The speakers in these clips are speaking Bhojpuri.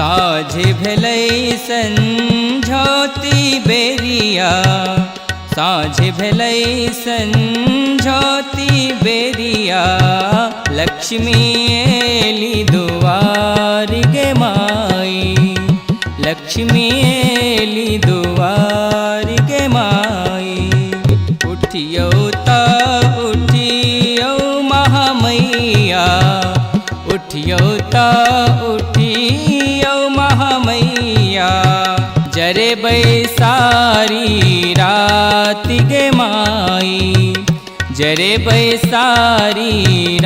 साझ भेलै संझौती बेरिया, साझ भेलै संझौती बेरिया, लक्ष्मी एली दुआर गे माई, लक्ष्मी एली दुआर गे माई। उठियौ त उठियौ महामैया, उठियौ त उठियौ महामैया, जरे बैसारी रात गे माई, जरे बैसारी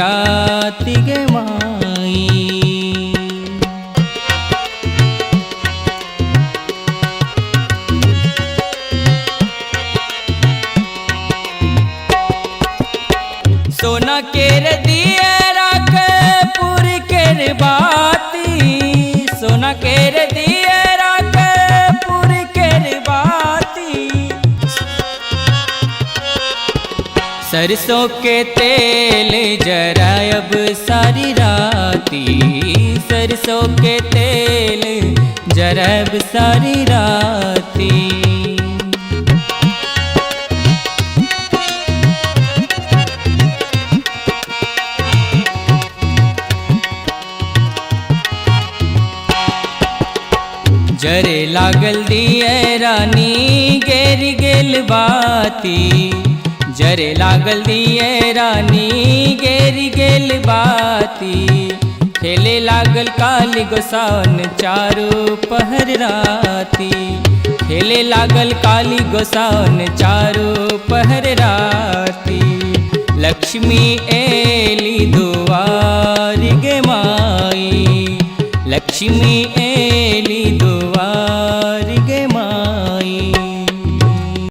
रात गे माई। सोना केर दियरा कपूर केर बाती, सोना केर दियरा कपूर केर बाती, सरसों के तेल जरायब सारी राती, सरसों के तेल जरायब सारी राती। जरे लागल दिए रानी गेर गेल बाती, जरे लागल दिए रानी गेर गेल बाती, खेले लागल काली गोसाउन चारू पहर राती, खेले लागल काली गोसाउन चारू पहर राती, लक्ष्मी एली दुआर